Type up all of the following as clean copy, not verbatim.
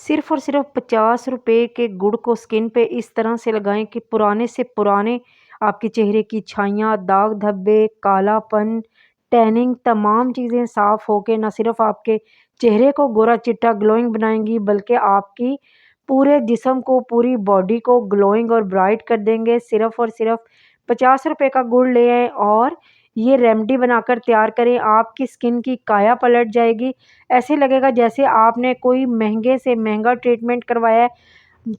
सिर्फ़ और सिर्फ़ ₹50 के गुड़ को स्किन पे इस तरह से लगाएँ कि पुराने से पुराने आपके चेहरे की छाइयाँ, दाग धब्बे, कालापन, टैनिंग तमाम चीज़ें साफ़ होके ना सिर्फ़ आपके चेहरे को गोरा-चिट्टा ग्लोइंग बनाएँगी बल्कि आपकी पूरे जिस्म को, पूरी बॉडी को ग्लोइंग और ब्राइट कर देंगे। सिर्फ़ और सिर्फ़ ₹50 का गुड़ ले आएँ और ये रेमेडी बनाकर तैयार करें, आपकी स्किन की काया पलट जाएगी। ऐसे लगेगा जैसे आपने कोई महँगे से महँगा ट्रीटमेंट करवाया है।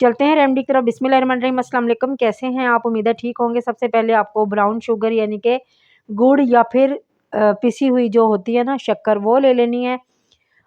चलते हैं रेमेडी की तरफ। बिस्मिल्लाहिर्रहमानिर्रहीम। अस्सलाम वालेकुम, कैसे हैं आप? उम्मीद है ठीक होंगे। सबसे पहले आपको ब्राउन शुगर यानी कि गुड़ या फिर पिसी हुई जो होती है ना शक्कर, वो ले लेनी है।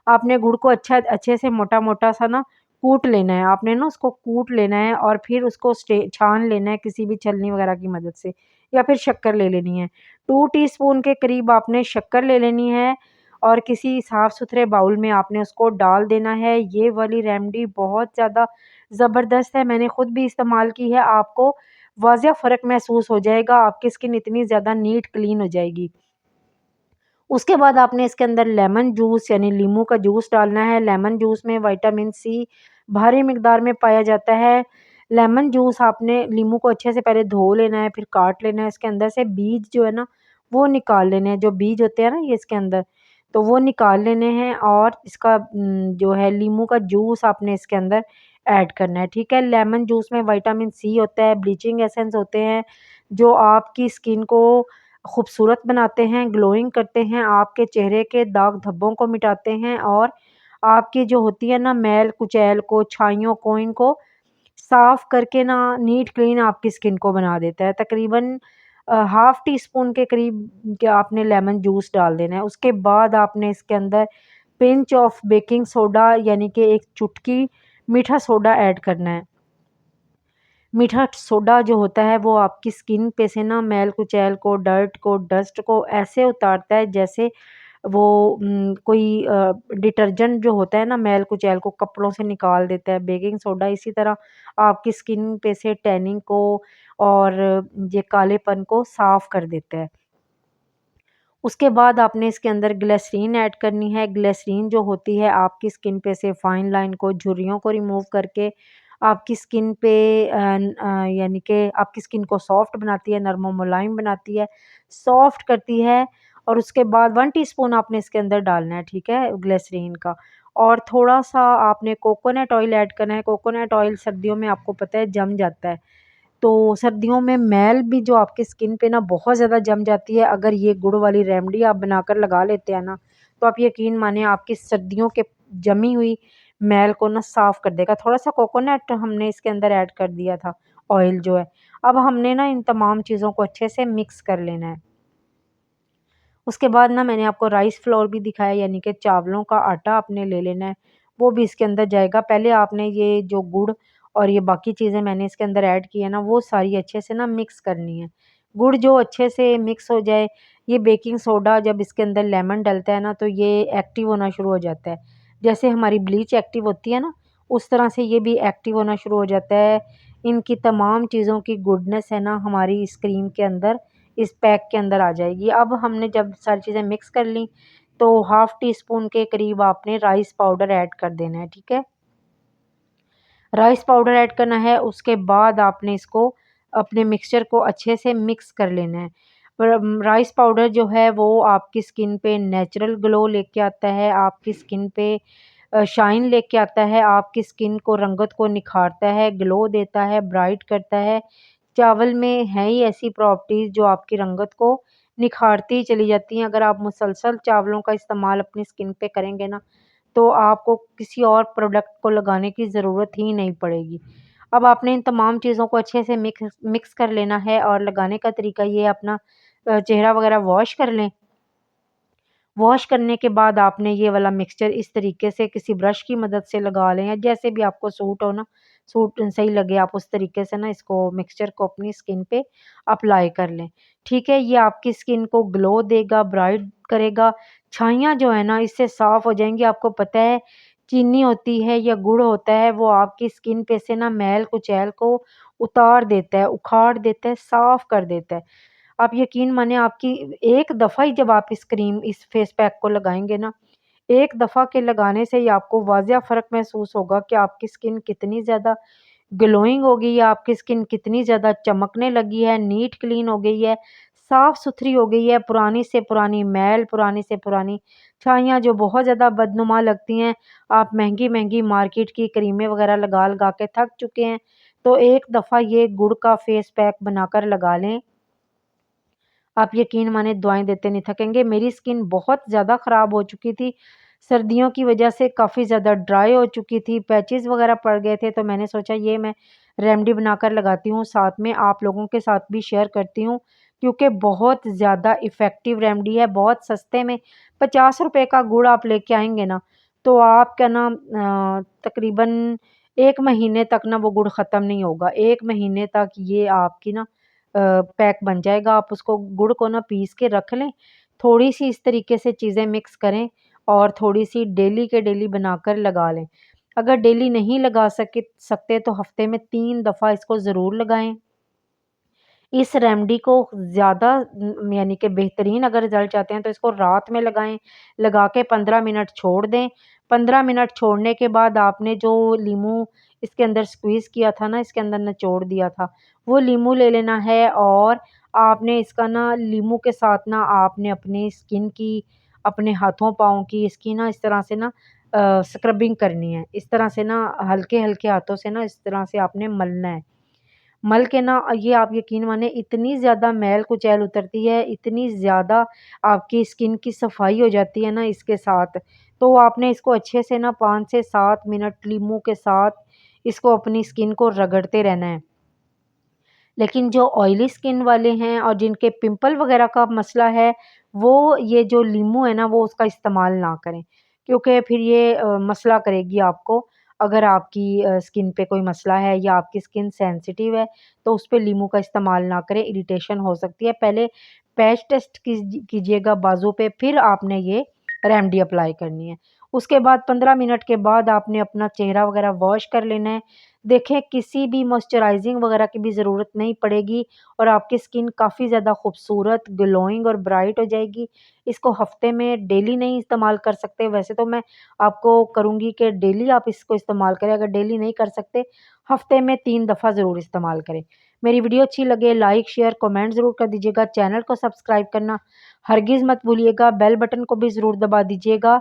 आपने गुड़ को अच्छे से मोटा-मोटा सा ना कूट लेना है। आपने ना उसको कूट लेना है और फिर उसको छान लेना है किसी भी छलनी वगैरह की मदद से, या फिर शक्कर ले लेनी है। 2 टीस्पून के करीब आपने शक्कर ले लेनी है और किसी साफ़-सुथरे बाउल में आपने उसको डाल देना है। ये वाली रेमेडी बहुत ज़्यादा ज़बरदस्त है, मैंने खुद भी इस्तेमाल की है। आपको वाज़िया फ़र्क महसूस हो जाएगा, आपकी स्किन इतनी ज़्यादा नीट क्लीन हो जाएगी। उसके बाद आपने इसके अंदर लेमन जूस यानी नींबू का जूस डालना है। लेमन जूस में विटामिन सी भारी मिकदार में पाया जाता है। लेमन जूस आपने नींबू को अच्छे से पहले धो लेना है, फिर काट लेना है। इसके अंदर से बीज जो है ना, वो निकाल लेने हैं। जो बीज होते हैं ना ये इसके अंदर, तो वो निकाल लेने हैं और इसका जो है नींबू का जूस आपने इसके अंदर ऐड करना है, ठीक है? लेमन जूस में विटामिन सी होता है, ब्लीचिंग एसेंस होते हैं, जो आपकी स्किन को खूबसूरत बनाते हैं, ग्लोइंग करते हैं, आपके चेहरे के दाग धब्बों को मिटाते हैं और आपकी जो होती है ना मैल कुचैल को, छाइयों को, इनको साफ़ करके ना नीट क्लीन आपकी स्किन को बना देता है। तकरीबन हाफ़ टी स्पून के करीब क्या आपने लेमन जूस डाल देना है। उसके बाद आपने इसके अंदर पिंच ऑफ बेकिंग सोडा यानी कि 1 चुटकी मीठा सोडा ऐड करना है। मीठा सोडा जो होता है वो आपकी स्किन पे से ना मैल कुचैल को, डर्ट को, डस्ट को ऐसे उतारता है जैसे वो कोई डिटर्जेंट जो होता है ना मैल कुचैल को कपड़ों से निकाल देता है। बेकिंग सोडा इसी तरह आपकी स्किन पे से टैनिंग को और ये कालेपन को साफ़ कर देता है। उसके बाद आपने इसके अंदर ग्लिसरीन ऐड करनी है। ग्लिसरीन जो होती है आपकी स्किन पे से फाइन लाइन को, झुर्रियों को रिमूव करके आपकी स्किन पे यानी कि आपकी स्किन को सॉफ्ट बनाती है, नरम और मुलायम बनाती है, सॉफ्ट करती है। और उसके बाद 1 टीस्पून आपने इसके अंदर डालना है, ठीक है, ग्लिसरीन का। और थोड़ा-सा आपने कोकोनट ऑयल ऐड करना है। कोकोनट ऑयल सर्दियों में आपको पता है जम जाता है। तो सर्दियों में मैल भी जो आपकी स्किन पे ना बहुत ज़्यादा जम जाती है, अगर ये गुड़ वाली रेमेडी आप बनाकर लगा लेते हैं ना, तो आप यकीन मानिए आपकी सर्दियों के जमी हुई मैल को ना साफ़ कर देगा। थोड़ा-सा कोकोनट हमने इसके अंदर ऐड कर दिया था, ऑयल जो है। अब हमने ना इन तमाम चीज़ों को अच्छे से मिक्स कर लेना है। उसके बाद ना मैंने आपको राइस फ्लोर भी दिखाया यानी कि चावलों का आटा आपने ले लेना है, वो भी इसके अंदर जाएगा। पहले आपने ये जो गुड़ और ये बाकी चीज़ें मैंने इसके अंदर ऐड की है ना, वो सारी अच्छे से ना मिक्स करनी है। गुड़ जो अच्छे से मिक्स हो जाए, ये बेकिंग सोडा जब इसके अंदर लेमन डलता है ना, तो ये एक्टिव होना शुरू हो जाता है। जैसे हमारी ब्लीच एक्टिव होती है ना, उस तरह से ये भी एक्टिव होना शुरू हो जाता है। इनकी तमाम चीज़ों की गुडनेस है ना हमारी इस क्रीम के अंदर, इस पैक के अंदर आ जाएगी। अब हमने जब सारी चीज़ें मिक्स कर लीं, तो हाफ़ टी स्पून के करीब आपने राइस पाउडर ऐड कर देना है, ठीक है? राइस पाउडर ऐड करना है, उसके बाद आपने इसको अपने मिक्सचर को अच्छे से मिक्स कर लेना है। राइस पाउडर जो है वो आपकी स्किन पे नेचुरल ग्लो लेके आता है, आपकी स्किन पे शाइन लेके आता है, आपकी स्किन को रंगत को निखारता है, ग्लो देता है, ब्राइट करता है। चावल में है ही ऐसी प्रॉपर्टीज़ जो आपकी रंगत को निखारती ही चली जाती हैं। अगर आप मुसलसल चावलों का इस्तेमाल अपनी स्किन पे करेंगे ना, तो आपको किसी और प्रोडक्ट को लगाने की ज़रूरत ही नहीं पड़ेगी। अब आपने इन तमाम चीज़ों को अच्छे से मिक्स मिक्स कर लेना है और लगाने का तरीका ये है, अपना चेहरा वगैरह वॉश कर लें। वॉश करने के बाद आपने ये वाला मिक्सचर इस तरीके से किसी ब्रश की मदद से लगा लें या जैसे भी आपको सूट हो ना, सूट सही लगे आप उस तरीके से ना इसको मिक्सचर को अपनी स्किन पे अप्लाई कर लें। ठीक है, ये आपकी स्किन को ग्लो देगा, ब्राइट करेगा। छाइयाँ जो है ना इससे साफ़ हो जाएँगी। आपको पता है चीनी होती है या गुड़ होता है वो आपकी स्किन पे से ना मैल कुचैल को उतार देता है, उखाड़ देता है, साफ़ कर देता है। आप यकीन मानिए आपकी एक दफ़ा ही जब आप इस फेस पैक को लगाएँगे ना, एक दफ़ा के लगाने से ही आपको वाज़िया फ़र्क महसूस होगा कि आपकी स्किन कितनी ज़्यादा ग्लोइंग हो गई है, आपकी स्किन कितनी ज़्यादा चमकने लगी है, नीट क्लीन हो गई है, साफ़-सुथरी हो गई है, पुरानी से पुरानी मैल, पुरानी से पुरानी छाइयाँ जो बहुत ज़्यादा बदनुमा लगती हैं, आप महँगी-महँगी मार्केट की क्रीमें वग़ैरह लगा-लगा के थक चुके हैं, तो एक दफ़ा ये गुड़ का फ़ेस पैक बनाकर लगा लें। आप यकीन माने दुआएँ देते नहीं थकेंगे। मेरी स्किन बहुत ज़्यादा ख़राब हो चुकी थी। सर्दियों की वज़ह से काफ़ी ज़्यादा ड्राई हो चुकी थी, पैचेज़ वग़ैरह पड़ गए थे, तो मैंने सोचा ये मैं रेमेडी बनाकर लगाती हूँ, साथ में आप लोगों के साथ भी शेयर करती हूँ, क्योंकि बहुत ज़्यादा इफ़ेक्टिव रेमेडी है, बहुत सस्ते में ₹50 का गुड़ आप लेके आएँगे ना, तो आपका ना तकरीबन 1 महीने तक ना वो गुड़ ख़त्म नहीं होगा। 1 महीने तक ये आपकी ना पैक बन जाएगा। आप उसको गुड़ को ना पीस के रख लें, थोड़ी-सी इस तरीके से चीज़ें मिक्स करें और थोड़ी-सी डेली के डेली बनाकर लगा लें। अगर डेली नहीं लगा सकते तो हफ़्ते में 3 दफ़ा इसको ज़रूर लगाएँ। इस रेमेडी को ज़्यादा यानी कि बेहतरीन अगर रिज़ल्ट चाहते हैं तो इसको रात में लगाएँ, लगा के 15 मिनट छोड़ दें। 15 मिनट छोड़ने के बाद आपने जो लीमू इसके अंदर स्क्वीज़ किया था ना, इसके अंदर निचोड़ दिया था, वो लीमू ले लेना है और आपने इसका ना लीमू के साथ ना आपने अपनी स्किन की, अपने हाथों-पाँव की इसकी ना इस तरह से ना स्क्रबिंग करनी है। इस तरह से ना हल्के-हल्के हाथों से ना इस तरह से आपने मलना है। मल के ना ये आप यकीन माने इतनी ज़्यादा मैल-कुचैल उतरती है, इतनी ज़्यादा आपकी स्किन की सफाई हो जाती है ना इसके साथ। तो आपने इसको अच्छे से ना 5 से 7 मिनट लीमू के साथ इसको अपनी स्किन को रगड़ते रहना है। लेकिन जो ऑयली स्किन वाले हैं और जिनके पिंपल वगैरह का मसला है, वो ये जो लीमू है ना, वो उसका इस्तेमाल ना करें। क्योंकि फिर ये मसला करेगी आपको। अगर आपकी स्किन पे कोई मसला है या आपकी स्किन सेंसिटिव है, तो उस पे लीमू का इस्तेमाल ना करें, इरिटेशन हो सकती है। पहले पैच टेस्ट कीजिएगा बाज़ू पे, फिर आपने ये रेमेडी अप्लाई करनी है। उसके बाद 15 मिनट के बाद आपने अपना चेहरा वगैरह वॉश कर लेना है। देखें किसी भी मॉइस्चराइज़िंग वगैरह की भी ज़रूरत नहीं पड़ेगी और आपकी स्किन काफ़ी ज़्यादा खूबसूरत, ग्लोइंग और ब्राइट हो जाएगी। इसको हफ़्ते में डेली नहीं इस्तेमाल कर सकते, वैसे तो मैं आपको करूँगी कि डेली आप इसको इस्तेमाल करें, अगर डेली नहीं कर सकते, हफ़्ते में 3 दफ़ा ज़रूर इस्तेमाल करें। मेरी वीडियो अच्छी लगे लाइक, शेयर, कमेंट ज़रूर कर दीजिएगा। चैनल को सब्सक्राइब करना हरगिज़ मत भूलिएगा। बेल बटन को भी ज़रूर दबा दीजिएगा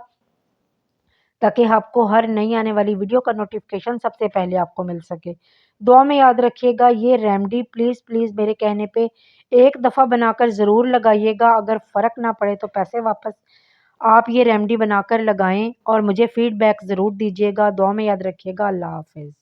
ताकि आपको हर नई आने वाली वीडियो का नोटिफिकेशन सबसे पहले आपको मिल सके। दुआ में याद रखिएगा ये रेमेडी प्लीज़ मेरे कहने पे एक दफ़ा बनाकर ज़रूर लगाइएगा। अगर फ़र्क ना पड़े तो पैसे वापस। आप ये रेमेडी बनाकर लगाएँ और मुझे फ़ीडबैक ज़रूर दीजिएगा। दुआ में याद रखिएगा। अल्लाह हाफ़िज़।